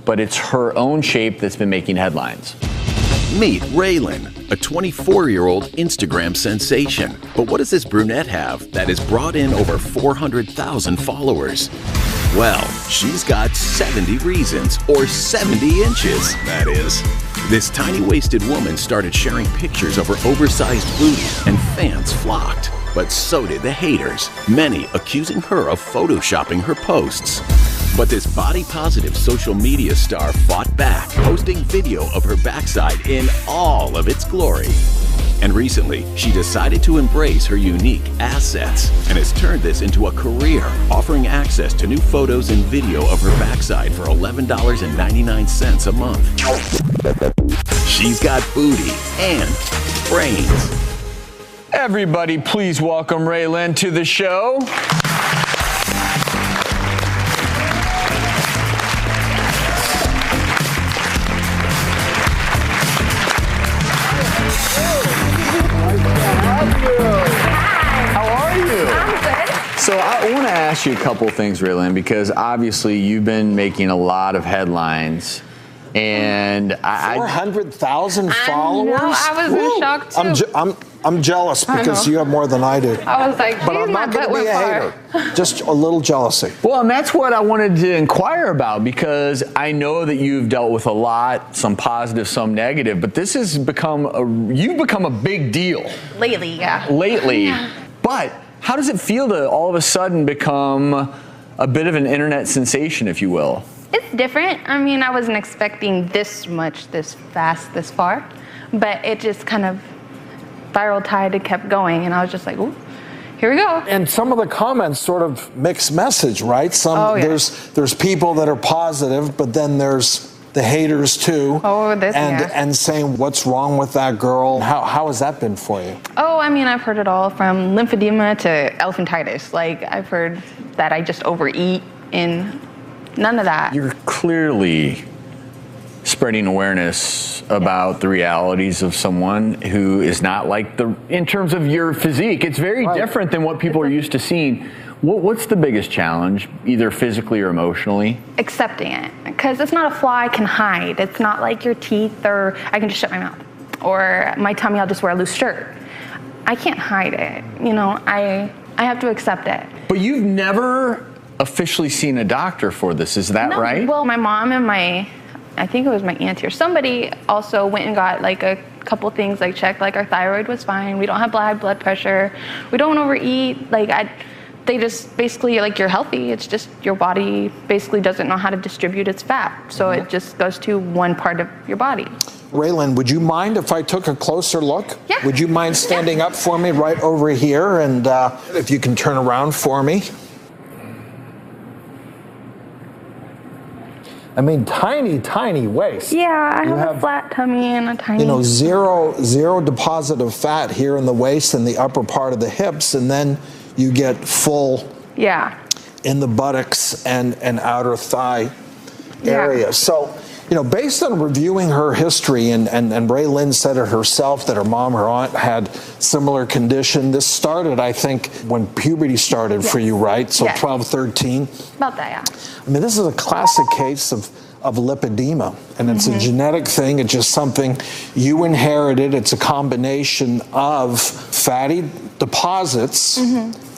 but it's her own shape that's been making headlines. Meet Raylan, a 24-year-old Instagram sensation. But what does this brunette have that has brought in over 400,000 followers? Well, she's got 70 reasons, or 70 inches, that is. This tiny-waisted woman started sharing pictures of her oversized booty, and fans flocked. But so did the haters, many accusing her of photoshopping her posts. But this body-positive social media star fought back, posting video of her backside in all of its glory. And recently, she decided to embrace her unique assets and has turned this into a career, offering access to new photos and video of her backside for $11.99 a month. She's got booty and brains. Everybody, please welcome Raylan to the show. So I want to ask you a couple things, Raylan, because obviously you've been making a lot of headlines, and 400,000 followers. I was in shock too. I'm jealous because you have more than I do. I was like, but I'm not going to be a hater. Just a little jealousy. Well, and that's what I wanted to inquire about, because I know that you've dealt with a lot, some positive, some negative, but this has you've become a big deal. Lately, yeah. Lately. But how does it feel to all of a sudden become a bit of an internet sensation, if you will? It's different. I mean, I wasn't expecting this much, this fast, this far, but it just kind of viral tide, it kept going, and I was just like, ooh, here we go. And some of the comments sort of mixed message, right? There's people that are positive, but then there's the haters too. And saying, what's wrong with that girl? How has that been for you? Oh, I mean, I've heard it all, from lymphedema to elephantitis. Like, I've heard that I just overeat, and none of that. You're clearly spreading awareness about the realities of someone who is not like in terms of your physique. It's very different than what people are used to seeing. What's the biggest challenge, either physically or emotionally? Accepting it, because it's not a flaw I can hide. It's not like your teeth, or I can just shut my mouth, or my tummy, I'll just wear a loose shirt. I can't hide it. You know, I have to accept it. But you've never officially seen a doctor for this, is that right? Well, my mom and I think it was my aunt here, somebody also went and got like a couple things like checked, like our thyroid was fine, we don't have high blood pressure, we don't overeat, they just basically, like, you're healthy, it's just your body basically doesn't know how to distribute its fat, so it just goes to one part of your body. Raylan, would you mind if I took a closer look? Yeah. Would you mind standing up for me right over here, and if you can turn around for me? I mean, tiny, tiny waist. Yeah, I have a flat tummy and a tiny... You know, zero deposit of fat here in the waist and the upper part of the hips, and then you get full in the buttocks and outer thigh area. So, you know, based on reviewing her history, and Raylan said it herself that her mom, her aunt had similar condition. This started, I think, when puberty started for you, right? So 12, 13? About that, yeah. I mean, this is a classic case of lipedema, and it's a genetic thing. It's just something you inherited. It's a combination of fatty deposits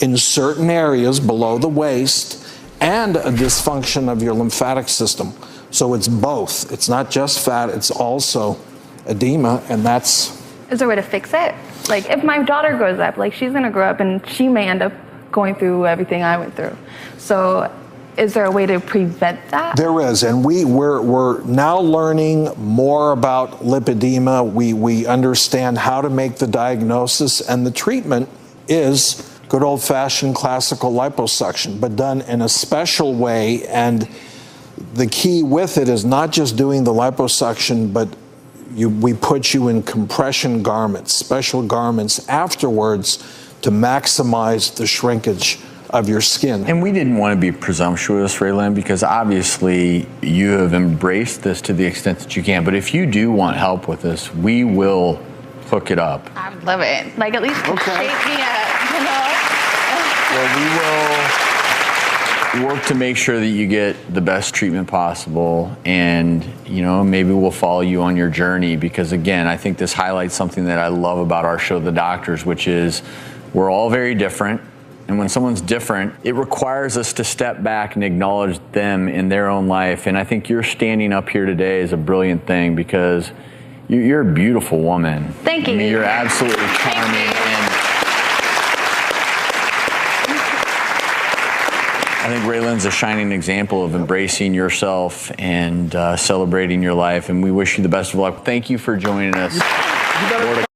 in certain areas below the waist and a dysfunction of your lymphatic system. So it's both. It's not just fat, it's also edema, and that's... Is there a way to fix it? Like, if my daughter grows up, like, she's gonna grow up and she may end up going through everything I went through. So is there a way to prevent that? There is, and we're now learning more about lipedema. We understand how to make the diagnosis, and the treatment is good old-fashioned classical liposuction, but done in a special way. And the key with it is not just doing the liposuction, but we put you in compression garments, special garments afterwards to maximize the shrinkage of your skin. And we didn't want to be presumptuous, Raylan, because obviously you have embraced this to the extent that you can. But if you do want help with this, we will hook it up. I would love it. Like, at least shape me up, you know? Well, work to make sure that you get the best treatment possible, and maybe we'll follow you on your journey, because again, I think this highlights something that I love about our show, The Doctors, which is we're all very different, and when someone's different, it requires us to step back and acknowledge them in their own life. And I think you're standing up here today is a brilliant thing, because you're a beautiful woman. Thank you. I mean, you're absolutely charming. And I think Raylan's a shining example of embracing yourself and celebrating your life. And we wish you the best of luck. Thank you for joining us. More to